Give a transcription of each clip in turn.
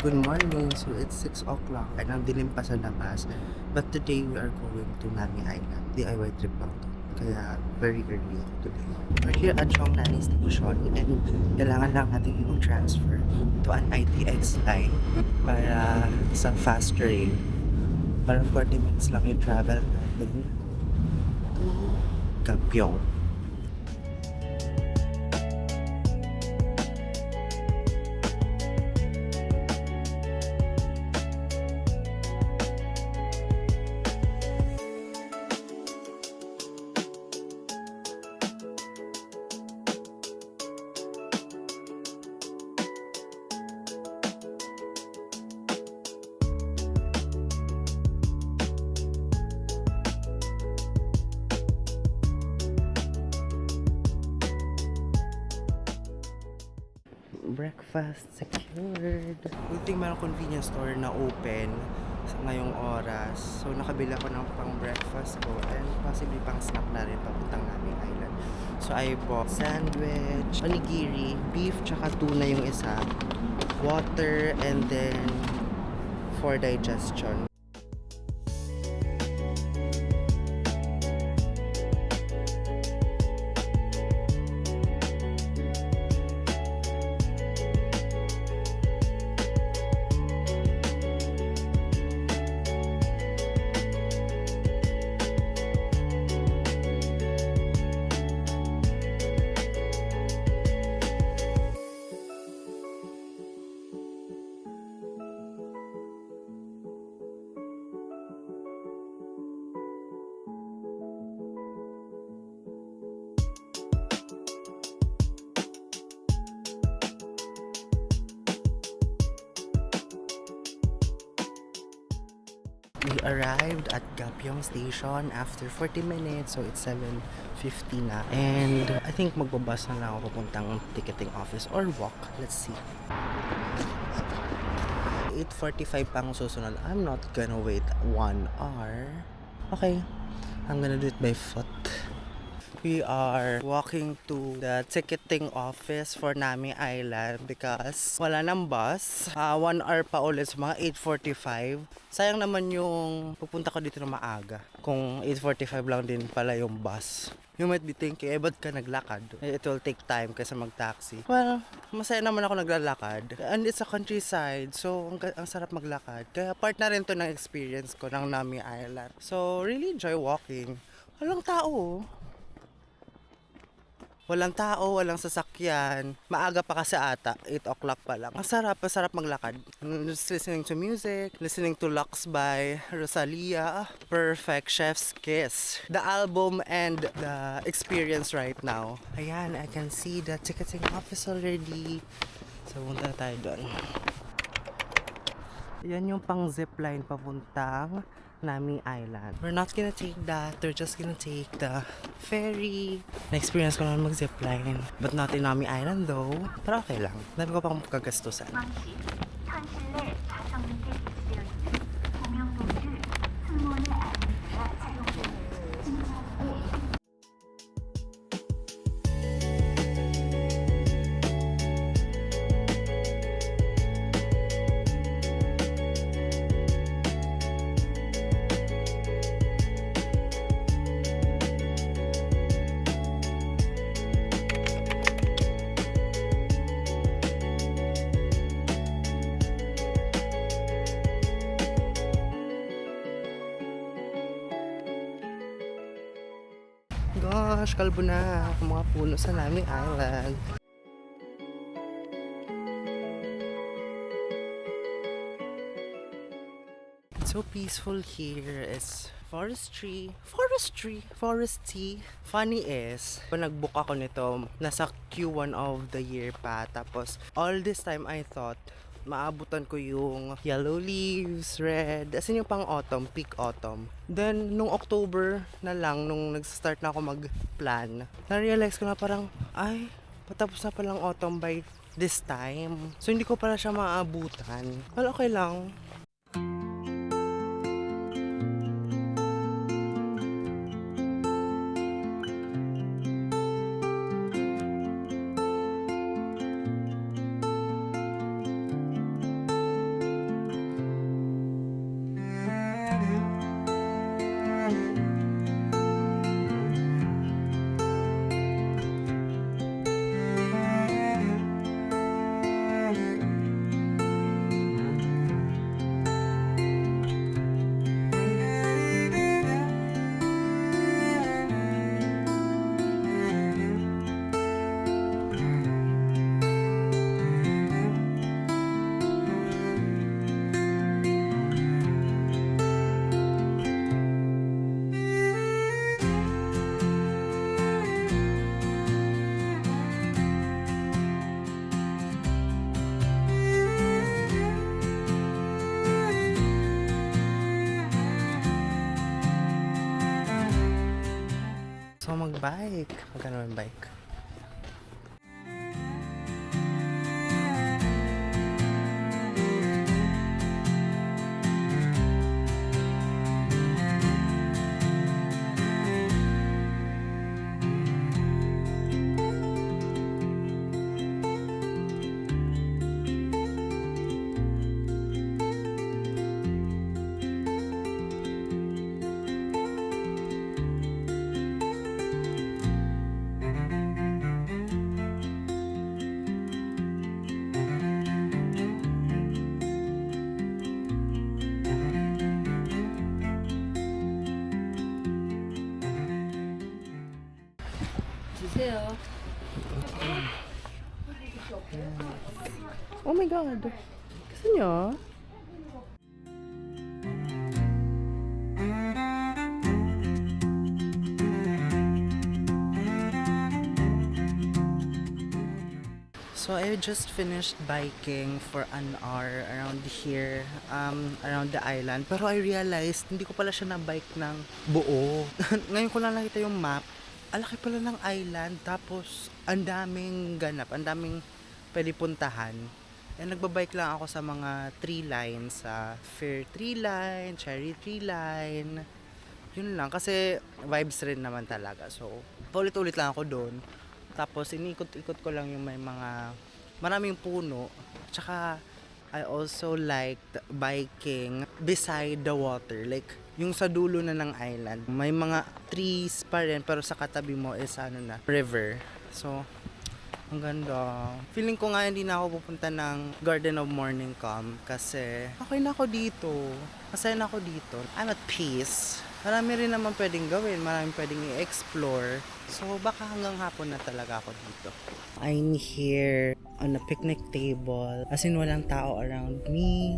Good morning. So it's 6 o'clock and ang dilim pa sa labas. But today we are going to Nami Island. DIY trip lang to. Kaya very early ako today. We're here at Chong Nani Station and kailangan lang natin yung transfer to an ITX line para sa fast train. Para 40 minutes lang yung travel natin to Gapyeong. Breakfast secured. Buti may convenience store na open sa ngayong oras. So nakabila ko ng pang breakfast ko and possibly pang snack na rin papuntang Nami Island. So I bought sandwich, onigiri, beef tsaka tuna yung isa, water, and then for digestion. We arrived at Gapyeong Station after 40 minutes, so it's 7:50 na. And I think magbabas na lang ako papuntang ticketing office or walk. Let's see. 8:45 pang susunod. I'm not gonna wait 1 hour. Okay, I'm gonna do it by foot. We are walking to the ticketing office for Nami Island because wala nang bus. 1 hour pa ulit sa mga 8:45. Sayang naman yung pupunta ko dito na maaga. Kung 8:45 lang din pala yung bus. You might be thinking, ba't ka naglakad? It will take time kaysa mag-taxi. Well, masaya naman ako naglalakad. And it's a countryside, so ang sarap maglakad. Kaya part na rin to ng experience ko ng Nami Island. So, really enjoy walking. Walang tao. Walang tao, walang sasakyan. Maaga pa kasi ata, 8 o'clock pa lang. Ang sarap maglakad. Just listening to music, listening to Lux by Rosalia. Perfect Chef's Kiss. The album and the experience right now. Ayan, I can see the ticketing office already. So, punta na tayo doon. Yan yung pang zipline papuntang Nami Island. We're not gonna take that. We're just gonna take the ferry. Na-experience ko naman mag-zipline. But not in Nami Island though. Pero okay lang. Dami ko pang kagastusan. Gosh, kalbo na ang mga puno sa Nami Island. It's so peaceful here. It's foresty. Funny is, kung nag-book ako nito, nasa Q1 of the year pa. Tapos, all this time I thought, maabutan ko yung yellow leaves, red, as in yung pang autumn, peak autumn. Then, nung October na lang, nung nag-start na ako mag-plan, na-realize ko na parang, ay, patapos na palang autumn by this time. So, hindi ko pala siya maabutan. Well, okay lang. magbike. Magkano yung bike? 주세요. Oh my God! Gusto nyo? So I just finished biking for an hour around here, around the island. Pero I realized, hindi ko pala siya na-bike ng buo. Ngayon ko lang nakita yung map. Alaki pala ng island, tapos ang daming ganap, ang daming pwede puntahan. And nagbabike lang ako sa mga tree lines, sa Fair Tree Line, Cherry Tree Line. Yun lang, kasi vibes rin naman talaga. So, paulit-ulit lang ako doon. Tapos, inikot-ikot ko lang yung may mga maraming puno. Tsaka, I also liked biking beside the water. Like, yung sa dulo na ng island. May mga trees pa rin, pero sa katabi mo is river. So, ang ganda. Feeling ko nga hindi na ako pupunta ng Garden of Morning Calm kasi okay na ako dito. Masaya na ako dito. I'm at peace. Marami rin naman pwedeng gawin, marami pwedeng i-explore. So, baka hanggang hapon na talaga ako dito. I'm here on a picnic table. As in, walang tao around me.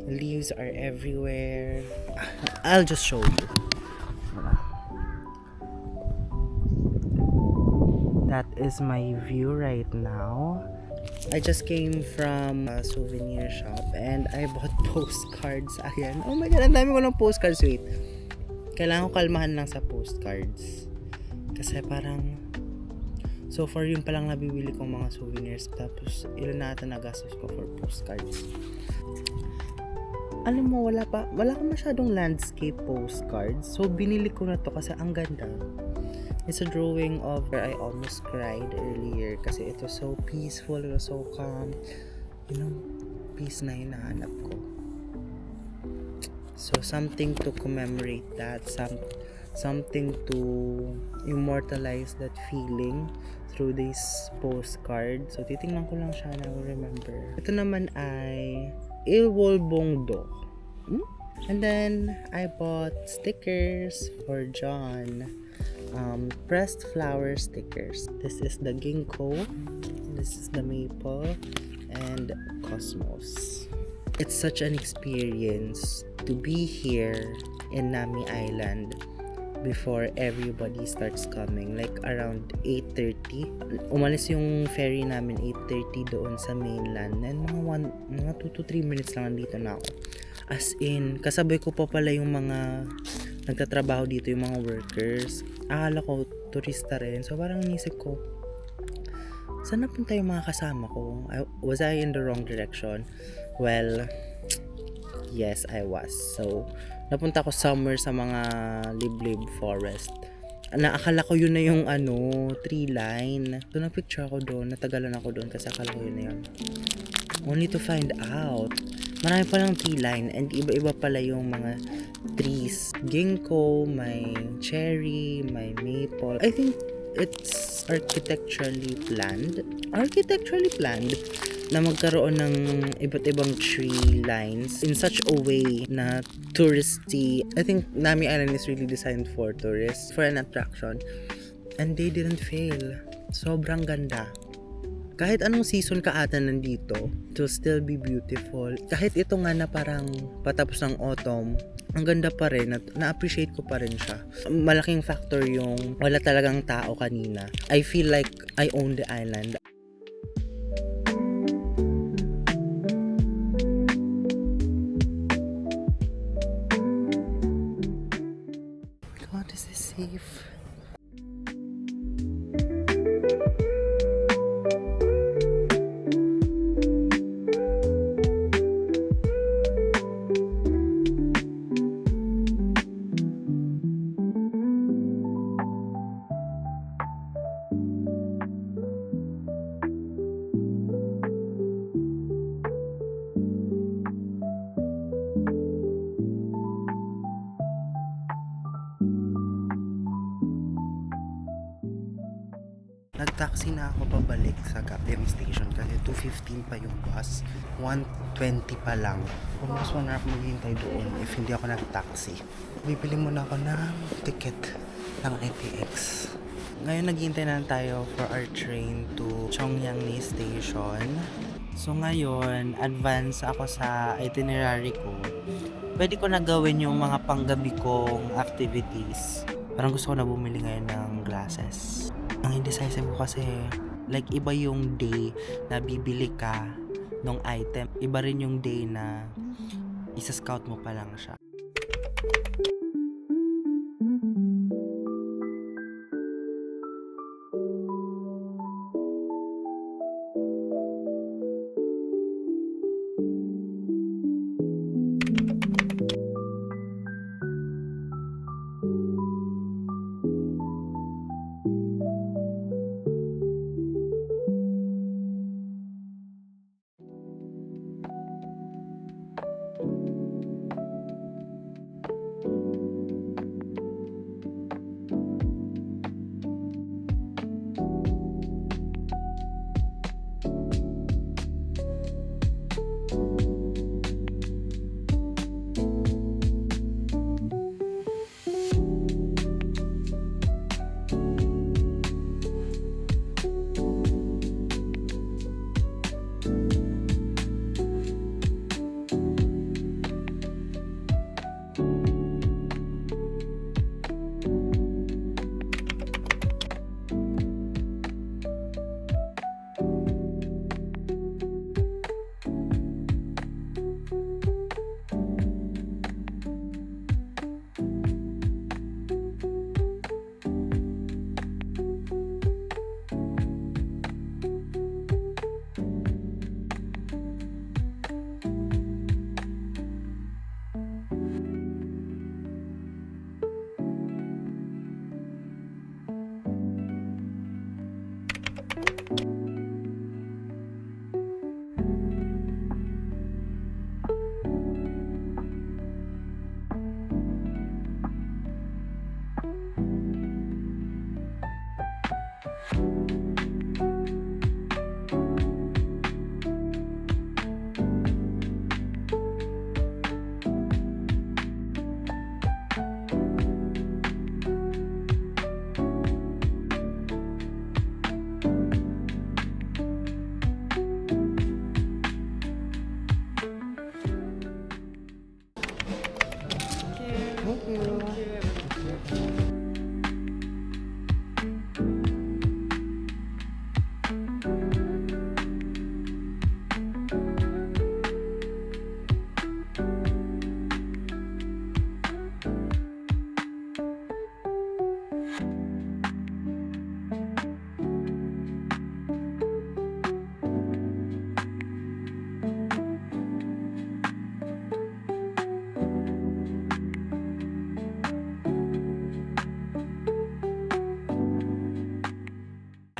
Leaves are everywhere. I'll just show you. That is my view right now. I just came from a souvenir shop and I bought postcards. Ayan. Oh my God, ang dami ko ng postcards. Wait. Kailangan ko kalmahan lang sa postcards. Kasi parang so far yun palang nabibili kong mga souvenirs. Tapos ilan na ata nagastos ko for postcards. Alam mo, wala kang masyadong landscape postcards. So binili ko na to kasi ang ganda. It's a drawing of where I almost cried earlier kasi it was so peaceful, it was so calm. You know, peace na hinahanap ko. So something to commemorate that, something to immortalize that feeling through this postcard. So titingnan ko lang siya na I will remember. Ito naman ay Il Volbongdo. And then I bought stickers for John. Pressed flower stickers. This is the ginkgo, this is the maple, and cosmos. It's such an experience to be here in Nami Island before everybody starts coming, like around 8:30. Umalis yung ferry namin 8:30 doon sa mainland, and mga 2 to 3 minutes lang nandito na ako. As in, kasabay ko pa pala yung mga nagtatrabaho dito, yung mga workers. Akala ko turista rin, so parang nisip ko, saan napunta yung mga kasama ko? Was I in the wrong direction? Well, yes, I was. So napunta ko somewhere sa mga liblib forest. Naakala ko yun na yung tree line. So na-picture ako doon, natagalan ako doon kasi akala ko yun na yun. Only to find out, marami palang tree line and iba-iba pala yung mga trees. Ginkgo, may cherry, may maple. I think it's architecturally planned na magkaroon ng iba't ibang tree lines in such a way na touristy. I think Nami Island is really designed for tourists, for an attraction. And they didn't fail. Sobrang ganda. Kahit anong season ka ata nandito, it will still be beautiful. Kahit ito nga na parang patapos ng autumn, ang ganda pa rin, na-appreciate ko pa rin siya. Malaking factor yung wala talagang tao kanina. I feel like I own the island. God, is this safe? Nag-taxi na ako pabalik sa Gapyang Station kasi 2:15 pa yung bus. 1:20 pa lang. Almost 1 hour ako maghihintay doon if hindi ako nag-taxi. Bibili muna ako ng ticket ng IPX. Ngayon naghihintay na tayo for our train to Chongyangni Station. So ngayon, advance ako sa itinerary ko. Pwede ko na gawin yung mga panggabi kong activities. Parang gusto ko na bumili ngayon ng glasses. Ang indecisive ko kasi, like iba yung day na bibili ka ng item. Iba rin yung day na isa-scout mo pa lang siya.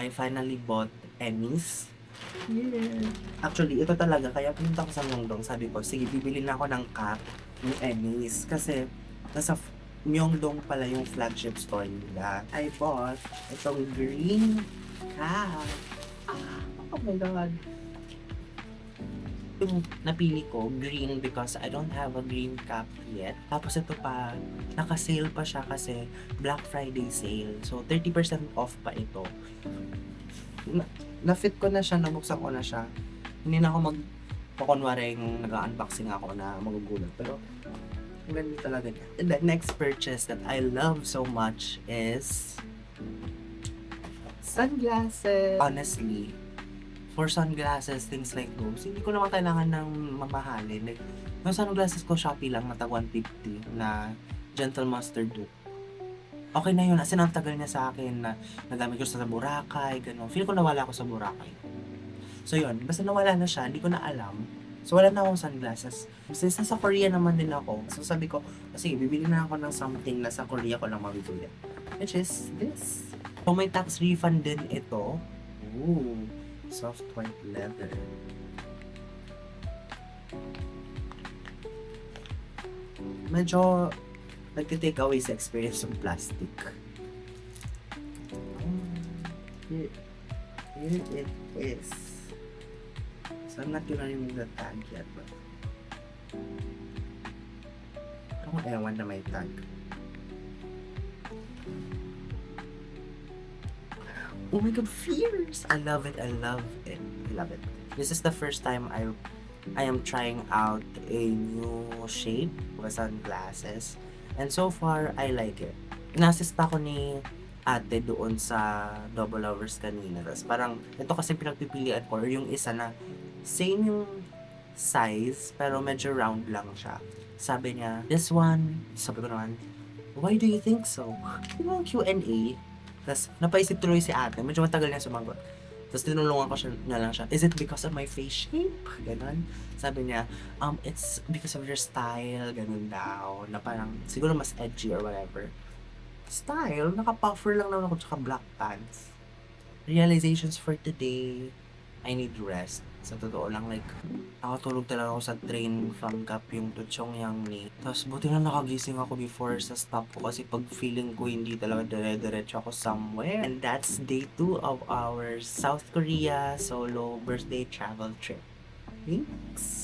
I finally bought Emmys. Yeah. Actually, ito talaga. Kaya pumunta ko sa Myeongdong. Sabi ko, sige, bibili na ako ng cap ng Emmys. Kasi, nasa Myeongdong pala yung flagship store nila. I bought itong green cap. Oh my God. Yung napili ko, green, because I don't have a green cap yet. Tapos ito pa, naka-sale pa siya kasi Black Friday sale. So, 30% off pa ito. Na-fit ko na siya, nabuksan ko na siya. Hindi na ako kunwaring nag-unboxing ako na magugulat. Pero, ang ganda talaga niya. And the next purchase that I love so much is sunglasses. Honestly, for sunglasses, things like those, hindi ko naman kailangan ng mamahalin. Like, yung sunglasses ko, Shopee lang, nata 150 na Gentle Mustard Dupe. Okay na yun. As in, ang tagal niya sa akin na nagamit ko sa Boracay, gano'n. Feel ko nawala ako sa Boracay. So yun, basta nawala na siya, hindi ko na alam. So wala na akong sunglasses. Since nasa Korea naman din ako, so sabi ko, sige, bibili na ako ng something na sa Korea ko lang mabibili. Which is this. So may tax refund din ito. Ooh, soft white leather. Medyo nagtitake away sa experience ng plastic. Here it is. So I'm not gonna remove the tag yet, but akong ewan na may tag. Oh my god, fierce! I love it, I love it, I love it. This is the first time I am trying out a new shape with sunglasses. And so far, I like it. Inassist pa ako ni ate doon sa Double Lovers kanina. Tapos parang, ito kasi pinagpipilian ko, or yung isa na same yung size, pero medyo round lang siya. Sabi niya, this one, sabi ko naman, why do you think so? Yung Q&A. Tapos napaisip tuloy si ate, medyo matagal niya sumagot. Tapos tinulungan ko na lang siya, is it because of my face shape? Ganon. Sabi niya, it's because of your style, ganun daw. Na parang, siguro mas edgy or whatever. Style? Naka-puffer lang naman ako tsaka black pants. Realizations for today, I need rest. Sa totoo lang, like, nakatulog talaga ako sa train from Gapyong to Chongyangni. Tapos buti na nakagising ako before sa stop ko kasi pag feeling ko hindi talaga dire-diretso ako somewhere. And that's day 2 of our South Korea solo birthday travel trip. Thanks!